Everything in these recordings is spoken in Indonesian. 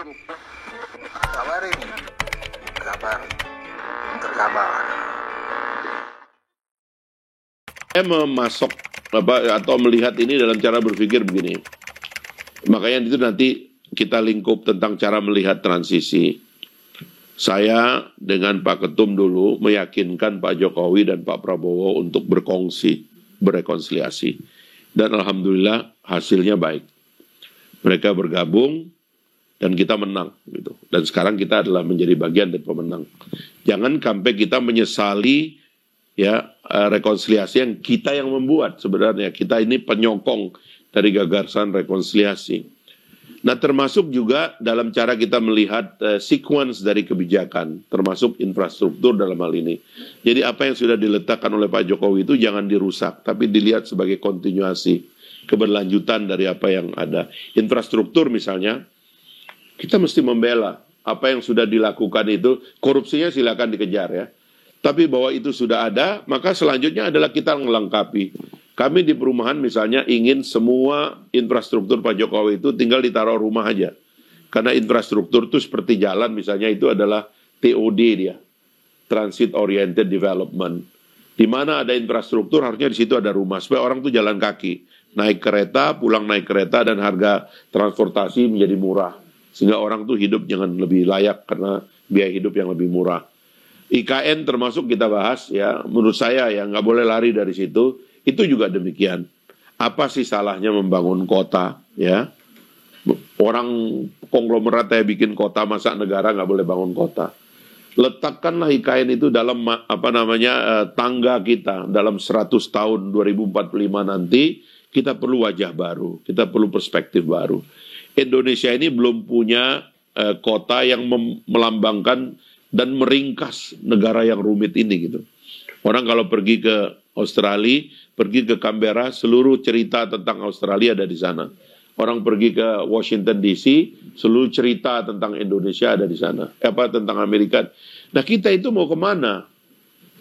Kabar ini, kabar terkabar. Saya memasok atau melihat ini dalam cara berpikir begini. Makanya itu nanti kita lingkup tentang cara melihat transisi. Saya dengan Pak Ketum dulu meyakinkan Pak Jokowi dan Pak Prabowo untuk berkongsi, berrekonsiliasi. Dan alhamdulillah hasilnya baik. Mereka bergabung dan kita menang gitu. Dan sekarang kita adalah menjadi bagian dari pemenang. Jangan sampai kita menyesali rekonsiliasi yang kita yang membuat sebenarnya. Kita ini penyokong dari gagasan rekonsiliasi. Nah, termasuk juga dalam cara kita melihat sequence dari kebijakan, termasuk infrastruktur dalam hal ini. Jadi apa yang sudah diletakkan oleh Pak Jokowi itu jangan dirusak, tapi dilihat sebagai kontinuasi, keberlanjutan dari apa yang ada. Infrastruktur misalnya, kita mesti membela apa yang sudah dilakukan itu, korupsinya silakan dikejar ya. Tapi bahwa itu sudah ada, maka selanjutnya adalah kita melengkapi. Kami di perumahan misalnya ingin semua infrastruktur Pak Jokowi itu tinggal ditaruh rumah aja. Karena infrastruktur itu seperti jalan misalnya itu adalah TOD dia. Transit Oriented Development. Di mana ada infrastruktur harusnya di situ ada rumah. Supaya orang tuh jalan kaki. Naik kereta, pulang naik kereta dan harga transportasi menjadi murah. Sehingga orang tuh hidup jangan lebih layak karena biaya hidup yang lebih murah. IKN termasuk kita bahas ya. Menurut saya ya nggak boleh lari dari situ. Itu juga demikian. Apa sih salahnya membangun kota? Ya, orang konglomerat yang bikin kota, masa negara nggak boleh bangun kota? Letakkanlah IKN itu dalam tangga kita dalam 100 tahun 2045 nanti kita perlu wajah baru, kita perlu perspektif baru. Indonesia ini belum punya kota yang melambangkan dan meringkas negara yang rumit ini gitu. Orang kalau pergi ke Australia, pergi ke Canberra, seluruh cerita tentang Australia ada di sana. Orang pergi ke Washington DC, seluruh cerita tentang Indonesia ada di sana. Tentang Amerika. Nah kita itu mau kemana?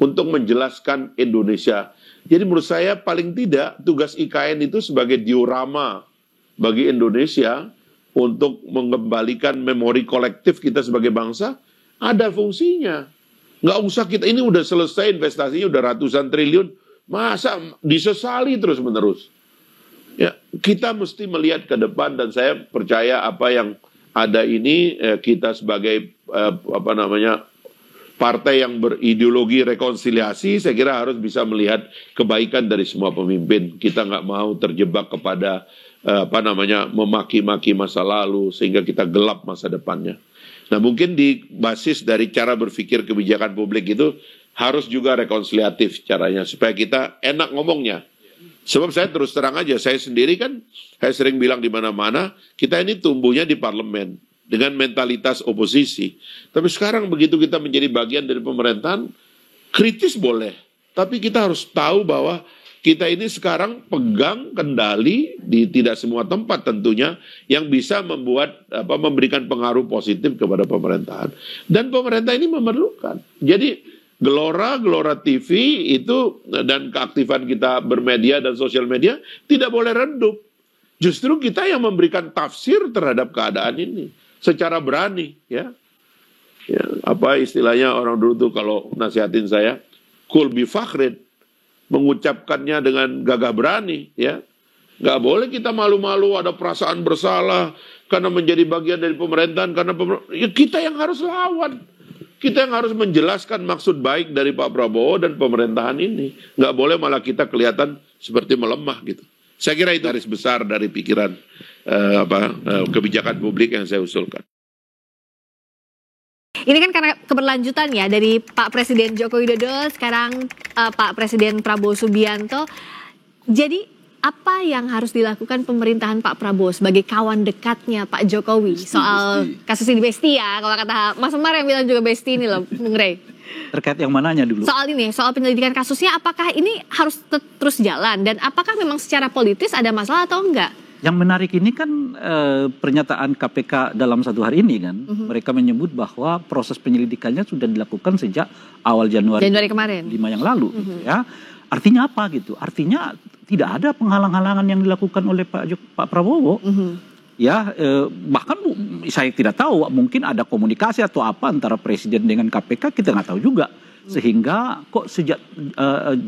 Untuk menjelaskan Indonesia. Jadi menurut saya paling tidak tugas IKN itu sebagai diorama bagi Indonesia untuk mengembalikan memori kolektif kita sebagai bangsa, ada fungsinya. Nggak usah kita, ini udah selesai investasinya, udah ratusan triliun, masa disesali terus-menerus. Ya, kita mesti melihat ke depan dan saya percaya apa yang ada ini, kita sebagai partai yang berideologi rekonsiliasi, saya kira harus bisa melihat kebaikan dari semua pemimpin. Kita nggak mau terjebak kepada memaki-maki masa lalu sehingga kita gelap masa depannya. Nah mungkin di basis dari cara berpikir kebijakan publik itu harus juga rekonsiliatif caranya supaya kita enak ngomongnya. Sebab saya terus terang aja, saya sendiri kan, saya sering bilang di mana-mana, kita ini tumbuhnya di parlemen dengan mentalitas oposisi. Tapi sekarang begitu kita menjadi bagian dari pemerintahan, kritis boleh. Tapi kita harus tahu bahwa kita ini sekarang pegang kendali di tidak semua tempat tentunya yang bisa memberikan pengaruh positif kepada pemerintahan. Dan pemerintah ini memerlukan. Jadi Gelora TV itu dan keaktifan kita bermedia dan sosial media tidak boleh redup. Justru kita yang memberikan tafsir terhadap keadaan ini secara berani ya. Apa istilahnya orang dulu tuh kalau nasihatin saya, kul bi fakhrin. Mengucapkannya dengan gagah berani, ya. Nggak boleh kita malu-malu ada perasaan bersalah karena menjadi bagian dari pemerintahan, karena kita yang harus lawan. Kita yang harus menjelaskan maksud baik dari Pak Prabowo dan pemerintahan ini. Nggak boleh malah kita kelihatan seperti melemah gitu. Saya kira itu garis besar dari pikiran kebijakan publik yang saya usulkan. Ini kan karena keberlanjutan ya dari Pak Presiden Joko Widodo, sekarang Pak Presiden Prabowo Subianto. Jadi apa yang harus dilakukan pemerintahan Pak Prabowo sebagai kawan dekatnya Pak Jokowi soal kasus ini Besti ya, kalau kata Mas Semar yang bilang juga Besti ini loh, Bung Rey. Terkait yang mananya dulu? Soal ini, soal penyelidikan kasusnya, apakah ini harus terus jalan dan apakah memang secara politis ada masalah atau enggak? Yang menarik ini kan pernyataan KPK dalam satu hari ini kan, mereka menyebut bahwa proses penyelidikannya sudah dilakukan sejak awal Januari kemarin, 5 yang lalu, gitu ya. Artinya apa gitu? Artinya tidak ada penghalang-halangan yang dilakukan oleh Pak Prabowo ya bahkan saya tidak tahu, mungkin ada komunikasi atau apa antara presiden dengan KPK, kita nggak tahu juga. Sehingga kok sejak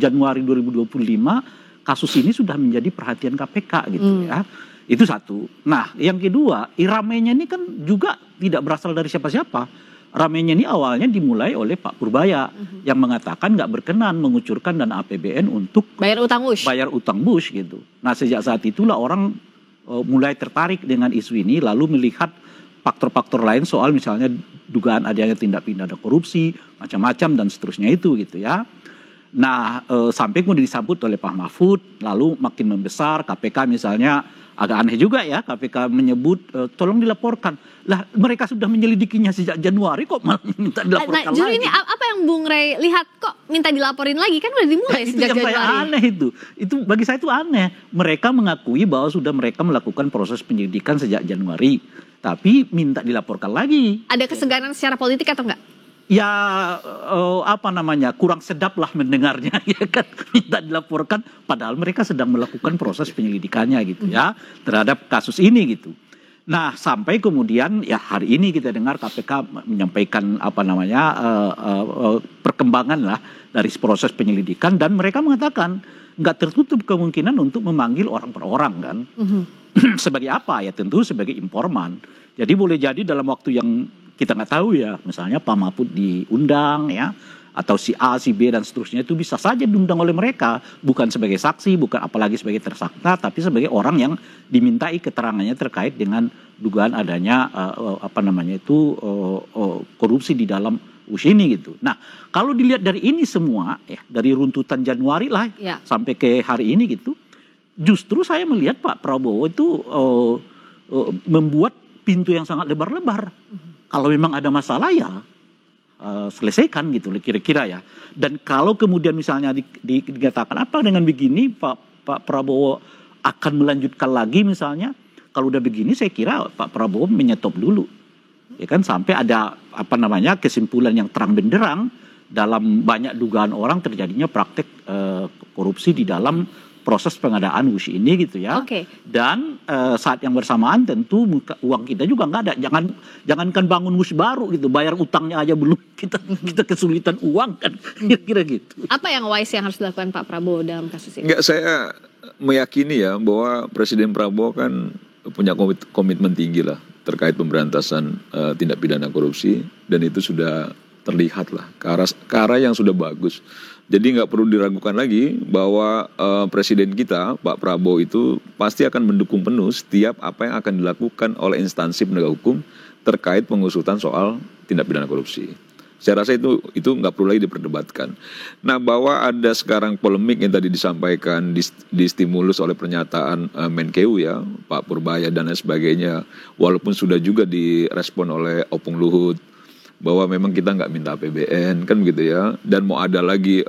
Januari 2025 kasus ini sudah menjadi perhatian KPK gitu ya. Itu satu. Nah, yang kedua, ramenya ini kan juga tidak berasal dari siapa-siapa. Ramenya ini awalnya dimulai oleh Pak Purbaya yang mengatakan nggak berkenan mengucurkan dana APBN untuk bayar utang Bush gitu. Nah, sejak saat itulah orang mulai tertarik dengan isu ini, lalu melihat faktor-faktor lain soal misalnya dugaan adanya tindak pidana korupsi, macam-macam dan seterusnya itu gitu ya. Nah, sampai kemudian disambut oleh Pak Mahfud, lalu makin membesar, KPK misalnya agak aneh juga ya, KPK menyebut tolong dilaporkan. Lah mereka sudah menyelidikinya sejak Januari kok malah minta dilaporkan lagi. Justru ini apa yang Bung Rey lihat kok minta dilaporin lagi, kan udah dimulai sejak Januari. Itu yang aneh itu bagi saya itu aneh. Mereka mengakui bahwa sudah mereka melakukan proses penyelidikan sejak Januari, tapi minta dilaporkan lagi. Ada kesegaran secara politik atau enggak? Ya kurang sedap lah mendengarnya ya kan, minta dilaporkan padahal mereka sedang melakukan proses penyelidikannya gitu ya terhadap kasus ini gitu. Nah, sampai kemudian ya hari ini kita dengar KPK menyampaikan perkembangan lah dari proses penyelidikan, dan mereka mengatakan nggak tertutup kemungkinan untuk memanggil orang per orang kan. Sebagai apa? Ya tentu sebagai informan. Jadi boleh jadi dalam waktu yang kita nggak tahu ya, misalnya Pak Mahfud diundang ya, atau si A, si B dan seterusnya, itu bisa saja diundang oleh mereka, bukan sebagai saksi, bukan apalagi sebagai tersangka, tapi sebagai orang yang dimintai keterangannya terkait dengan dugaan adanya korupsi di dalam USI ini gitu. Nah, kalau dilihat dari ini semua ya, dari runtutan Januari lah sampai ke hari ini gitu, justru saya melihat Pak Prabowo itu membuat pintu yang sangat lebar-lebar. Kalau memang ada masalah ya selesaikan gitu kira-kira ya. Dan kalau kemudian misalnya dikatakan apa dengan begini Pak Prabowo akan melanjutkan lagi misalnya, kalau udah begini saya kira Pak Prabowo menyetop dulu. Ya kan, sampai ada kesimpulan yang terang benderang dalam banyak dugaan orang terjadinya praktek korupsi di dalam proses pengadaan WUSH ini gitu ya. Dan saat yang bersamaan tentu uang kita juga nggak ada. Jangankan bangun WUSH baru gitu, bayar utangnya aja belum, kita kesulitan uang kan, kira-kira gitu. Apa yang wise yang harus dilakukan Pak Prabowo dalam kasus ini? Saya meyakini ya bahwa Presiden Prabowo kan punya komitmen tinggi lah terkait pemberantasan tindak pidana korupsi, dan itu sudah terlihat lah ke arah yang sudah bagus. Jadi nggak perlu diragukan lagi bahwa presiden kita, Pak Prabowo itu pasti akan mendukung penuh setiap apa yang akan dilakukan oleh instansi penegak hukum terkait pengusutan soal tindak pidana korupsi. Saya rasa itu nggak perlu lagi diperdebatkan. Nah, bahwa ada sekarang polemik yang tadi disampaikan, distimulus oleh pernyataan Menkeu ya, Pak Purbaya dan lain sebagainya, walaupun sudah juga direspon oleh Opung Luhut, bahwa memang kita nggak minta APBN kan gitu ya, dan mau ada lagi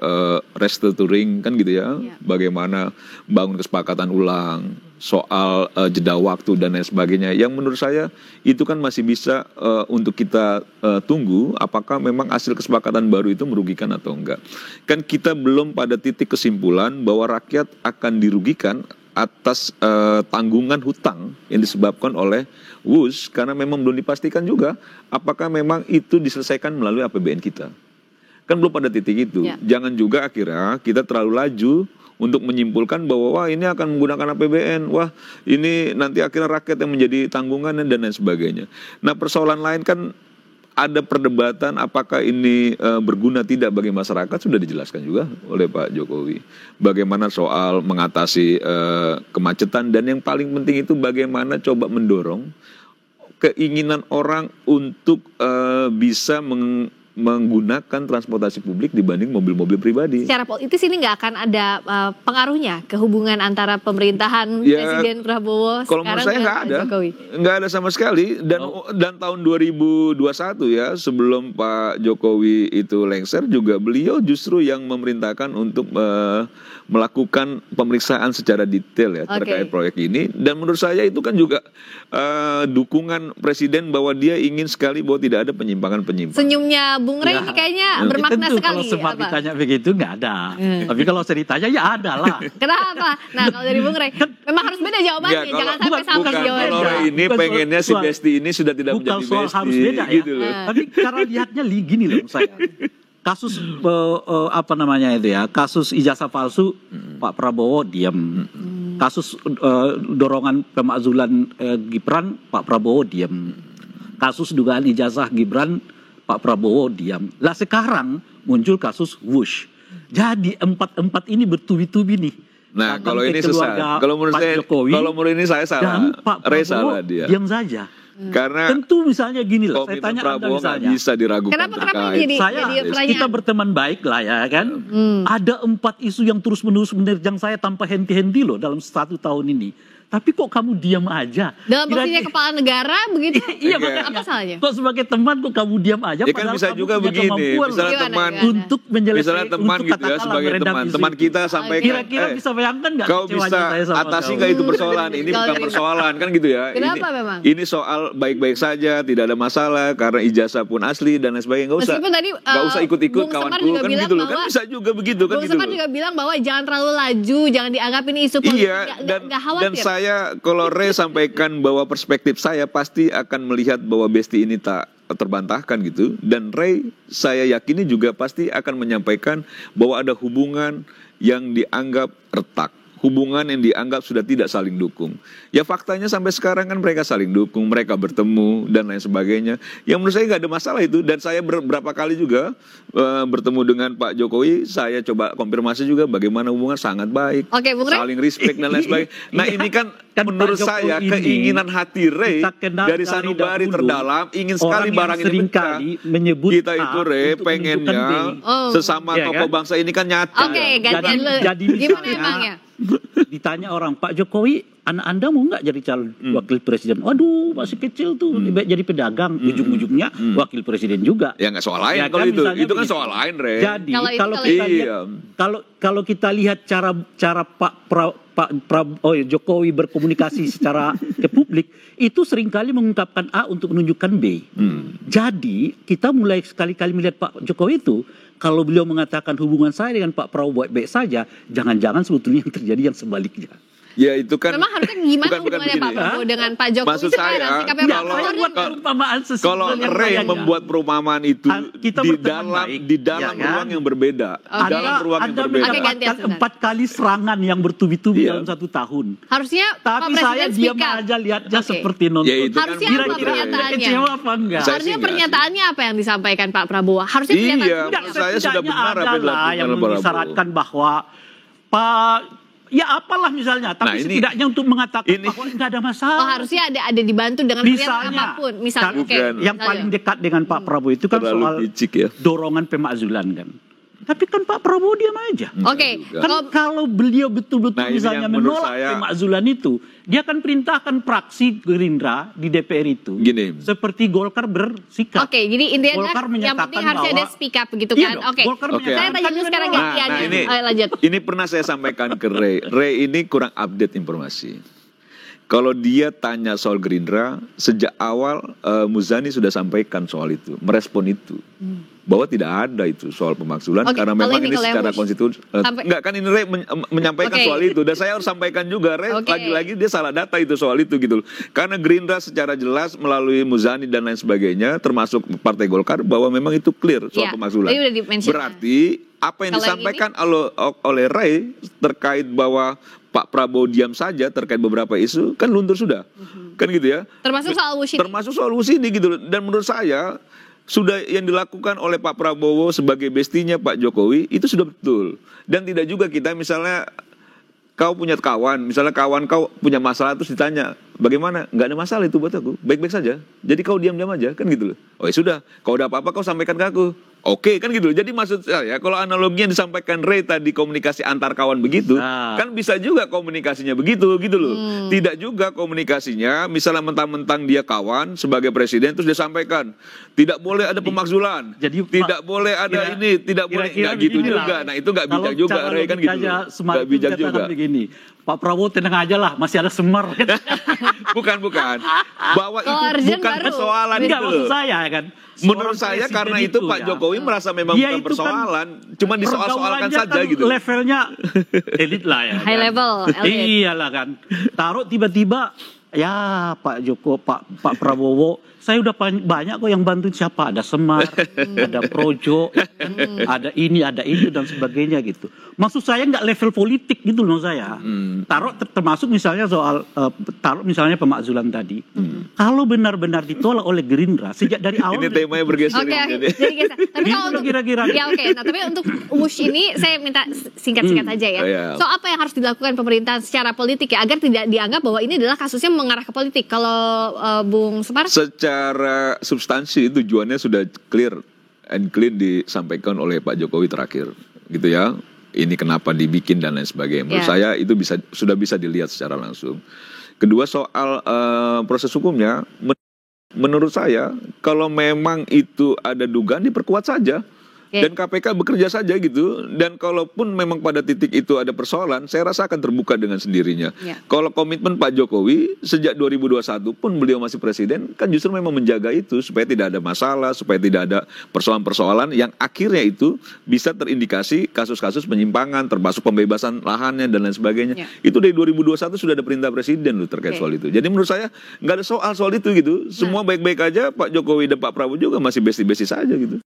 restructuring kan gitu ya, bagaimana bangun kesepakatan ulang soal jeda waktu dan lain sebagainya, yang menurut saya itu kan masih bisa untuk kita tunggu apakah memang hasil kesepakatan baru itu merugikan atau enggak. Kan kita belum pada titik kesimpulan bahwa rakyat akan dirugikan atas tanggungan hutang yang disebabkan oleh WUSH, karena memang belum dipastikan juga apakah memang itu diselesaikan melalui APBN kita. Kan belum pada titik itu. Jangan juga akhirnya kita terlalu laju untuk menyimpulkan bahwa wah ini akan menggunakan APBN, wah ini nanti akhirnya rakyat yang menjadi tanggungan dan lain sebagainya. Nah, persoalan lain kan ada perdebatan apakah ini berguna tidak bagi masyarakat, sudah dijelaskan juga oleh Pak Jokowi. Bagaimana soal mengatasi kemacetan, dan yang paling penting itu bagaimana coba mendorong keinginan orang untuk bisa menggunakan transportasi publik dibanding mobil-mobil pribadi. Secara politis ini nggak akan ada pengaruhnya ke hubungan antara pemerintahan Presiden Prabowo kalau sekarang saya nggak ada sama sekali, dan tahun 2021 ya, sebelum Pak Jokowi itu lengser juga beliau justru yang memerintahkan untuk melakukan pemeriksaan secara detail ya terkait proyek ini, dan menurut saya itu kan juga dukungan Presiden bahwa dia ingin sekali bahwa tidak ada penyimpangan-penyimpangan. Senyumnya Bung Rey ini kayaknya bermakna tentu, sekali. Kalau sempat apa? ditanya begitu nggak ada. Tapi kalau saya ditanya ya ada lah. Kenapa? Nah kalau dari Bung Rey, memang harus beda jawabannya. Enggak, Jangan sampai sama bukan, jawabannya. kalau Rey ini Bukan pengennya si soal- Besti ini sudah tidak Bukan menjadi soal Besti. harus beda ya. Gitu loh. Tapi cara lihatnya gini loh saya. Kasus apa namanya itu ya? Kasus ijazah palsu Pak Prabowo diam. Kasus dorongan pemakzulan Gibran Pak Prabowo diam. Kasus dugaan ijazah Gibran Pak Prabowo diam. Lah sekarang muncul kasus Wush. Jadi empat ini bertubi-tubi nih. Nah, Datang kalau ke ini keluarga sesat. Kalau menurut Pak saya, Jokowi, kalau menurut ini saya salah. dan Pak Rey Prabowo salah dia. diam saja. Karena Tentu misalnya gini loh, saya komitmen tanya Anda Prabowo nggak misalnya. bisa diragukan Kenapa terkait. jadi Saya, pertanyaan? kita berteman baik lah ya kan. Ada 4 isu yang terus-menerus menerjang saya tanpa henti-henti loh dalam 1 tahun ini. Tapi kok kamu diam aja? Dalam posisinya Kira-kira- kepala negara begitu? Iya, makanya. Apa salahnya? Kok sebagai teman kok kamu diam aja? Ya kan padahal bisa kamu juga punya begini, kemampuan misalnya Gimana, teman, gimana? untuk menyelesaikan, misalnya teman untuk gitu ya, katakanlah sebagai meredam teman, isu teman itu. kita sampaikan, Kira-kira bisa bayangkan nggak kau kecewanya bisa saya sama atasi kau? nggak itu persoalan? Ini Kalau bukan dari- persoalan kan gitu ya. Kenapa memang? Ini soal baik-baik saja, tidak ada masalah karena ijazah pun asli dan lain sebagainya. Nggak usah, Meskipun tadi, nggak usah ikut-ikut Bung Semar kawanku juga kan bilang gitu loh. Kan bahwa- bisa juga begitu kan Bung gitu Semar loh. juga bilang bahwa jangan terlalu laju, jangan dianggap ini isu politik. Iya, Nggak dan khawatir. saya kalau Rey sampaikan bahwa perspektif saya pasti akan melihat bahwa Besti ini tak terbantahkan gitu. Dan Rey saya yakini juga pasti akan menyampaikan bahwa ada hubungan yang dianggap retak. Hubungan yang dianggap sudah tidak saling dukung. Ya faktanya sampai sekarang kan mereka saling dukung, mereka bertemu dan lain sebagainya. Yang menurut saya nggak ada masalah itu. Dan saya beberapa kali juga bertemu dengan Pak Jokowi, saya coba konfirmasi juga bagaimana hubungan sangat baik, Oke, Bung Rey. saling respect dan lain sebagainya. Nah ini kan Kan menurut Pak Jokowi saya ini keinginan hati Rey kita kenal dari dari sanubari dahulu, terdalam ingin sekali orang yang barang ini sering pecah. kali menyebut Kita A itu Rey untuk pengennya menunjukkan B. Oh. sesama Iya tokoh kan? bangsa ini kan nyata. Oke, gantian dulu. Jadi Gimana misalnya- emangnya? Ditanya orang, Pak Jokowi, anak Anda mau nggak jadi calon wakil presiden? Waduh, masih kecil tuh, lebih baik jadi pedagang. Ujung-ujungnya wakil presiden juga. Ya nggak soal lain Ya kalau kan, itu. misalnya Itu kan begitu. soal lain Rey. Jadi Kalau itu- kalau kalau kita itu- lihat, kalau kita lihat cara Jokowi berkomunikasi secara ke publik itu seringkali mengungkapkan A untuk menunjukkan B. Jadi kita mulai sekali-kali melihat Pak Jokowi itu kalau beliau mengatakan hubungan saya dengan Pak Prabowo baik-baik saja, jangan-jangan sebetulnya yang terjadi yang sebaliknya. Ya itu kan Memang harusnya gimana bukan hubungannya Pak begini. Prabowo dengan Pak Jokowi Maksud sekarang? saya, Sikapnya Pak kalau- Prabowo Saya harusnya- buat perumpamaan sesimpel kalau yang Rey kayaknya. membuat perumpamaan itu Kita di berteman dalam baik, di dalam ya kan? ruang yang berbeda, di dalam ruang yang Anda berbeda. Oke, gantian mendapatkan sebentar. 4 kali serangan yang bertubi-tubi Iya. dalam 1 tahun. Harusnya Pak Tapi saya Presiden diam speak up. aja lihatnya Oke. seperti nonton. Ya, itu kan Harusnya apa menurut Rey. pernyataannya? Kecewa apa enggak? Saya Harusnya sih nggak pernyataannya apa yang disampaikan Pak Prabowo? Harusnya Iya. pernyataan Enggak, menurut saya sudah setidaknya benar apa yang ada lah dilakukan yang oleh Prabowo. mengisyaratkan bahwa Pak ya apalah misalnya, tapi Nah, ini- setidaknya untuk mengatakan ini- bahwa enggak ada masalah. Oh, harusnya ada dibantu dengan pernyataan Misalnya, apapun. Misalnya, kan, oke. bukan. yang paling dekat dengan Pak Prabowo itu kan Terlalu soal picik ya. dorongan pemakzulan kan. Tapi kan Pak Prabowo diam aja. Oke, Juga. Kan kalau beliau betul-betul Nah, ini misalnya yang menurut menolak saya- pemakzulan itu, dia akan perintahkan fraksi Gerindra di DPR itu Gini. seperti Golkar bersikap. Oke, jadi intinya Golkar yang menyatakan penting harusnya ada bahwa- speak up begitu Iya kan? dong, Oke. Golkar Oke. Saya tanya dulu sekarang gantiannya. Ayo, lanjut. Ini pernah saya sampaikan ke Rey. Rey ini kurang update informasi. Kalau dia tanya soal Gerindra, sejak awal Muzani sudah sampaikan soal itu, merespon itu. Bahwa tidak ada itu soal pemakzulan Oke, karena kalau memang ini, ini kalau yang secara Bush. konstitusi Sampai- enggak kan ini Rey menyampaikan Oke. soal itu dan saya harus sampaikan juga Rey Oke. lagi-lagi dia salah data itu soal itu gitu loh. Karena Gerindra secara jelas melalui Muzani dan lain sebagainya termasuk Partai Golkar bahwa memang itu clear soal Iya, pemakzulan. tadi udah di-mention. Berarti apa yang Kalau yang disampaikan oleh Rey terkait bahwa Pak Prabowo diam saja terkait beberapa isu kan luntur sudah. Kan gitu ya. Termasuk soal Wush ini. Termasuk soal Wush ini gitu loh. Dan menurut saya sudah yang dilakukan oleh Pak Prabowo sebagai bestinya Pak Jokowi itu sudah betul. Dan tidak juga kita misalnya kau punya kawan, misalnya kawan kau punya masalah terus ditanya, bagaimana? Nggak ada masalah itu buat aku, baik-baik saja. Jadi kau diam-diam aja, kan gitu loh. Oh ya sudah, kalau ada apa-apa kau sampaikan ke aku. Oke, kan gitu loh. Jadi maksud saya, kalau analoginya yang disampaikan Rey tadi komunikasi antar kawan begitu, Nah. kan bisa juga komunikasinya begitu, gitu loh. Tidak juga komunikasinya, misalnya mentang-mentang dia kawan sebagai presiden, terus dia sampaikan, tidak boleh ada pemakzulan, Jadi, tidak Pak, boleh ada ini, tidak boleh, kira-kira nggak gitu beginilah. juga. Nah itu nggak bijak Kalau juga, cara Rey kan gitu logikanya loh. Semar Nggak itu bijak dikatakan juga. begini, Pak Prabowo tenang aja lah, masih ada Semar. bukan. Bahwa itu Coercion bukan baru. persoalan Enggak, itu. maksud saya kan. Menurut seorang saya presiden karena itu Pak ya, Jokowi merasa memang dia bukan itu kan persoalan, cuma disoal-soalkan pergaulannya saja kan gitu. Levelnya elit lah ya. High kan. level, elit. Iyalah kan. Taruh tiba-tiba ya Pak Prabowo, saya udah banyak kok yang bantu siapa, ada Semar, ada Projo, ada ini, ada itu dan sebagainya gitu. Maksud saya nggak level politik gitu loh saya. Taruh termasuk misalnya soal taruh misalnya pemakzulan tadi. Kalau benar-benar ditolak oleh Gerindra sejak dari awal. Ini temanya bergeser. Oke, ini. jadi geser. Tapi Gitu kalau untuk kira-kira. ya oke. Nah, tapi untuk Wush ini saya minta singkat-singkat aja ya. Oh, iya. So apa yang harus dilakukan pemerintah secara politik ya agar tidak dianggap bahwa ini adalah kasusnya mengarah ke politik. Kalau Bung Semar? Secara substansi tujuannya sudah clear and clean disampaikan oleh Pak Jokowi terakhir, gitu ya. Ini kenapa dibikin dan lain sebagainya. Menurut saya itu sudah bisa dilihat secara langsung. Kedua soal proses hukumnya, menurut saya kalau memang itu ada dugaan diperkuat saja. Dan KPK bekerja saja gitu. Dan kalaupun memang pada titik itu ada persoalan, saya rasa akan terbuka dengan sendirinya. Kalau komitmen Pak Jokowi sejak 2021 pun beliau masih presiden, kan justru memang menjaga itu supaya tidak ada masalah, supaya tidak ada persoalan-persoalan yang akhirnya itu bisa terindikasi kasus-kasus penyimpangan, termasuk pembebasan lahannya dan lain sebagainya. Itu dari 2021 sudah ada perintah presiden loh terkait soal itu. Jadi menurut saya nggak ada soal itu gitu. Semua baik-baik aja, Pak Jokowi dan Pak Prabowo juga masih besti-besti saja gitu.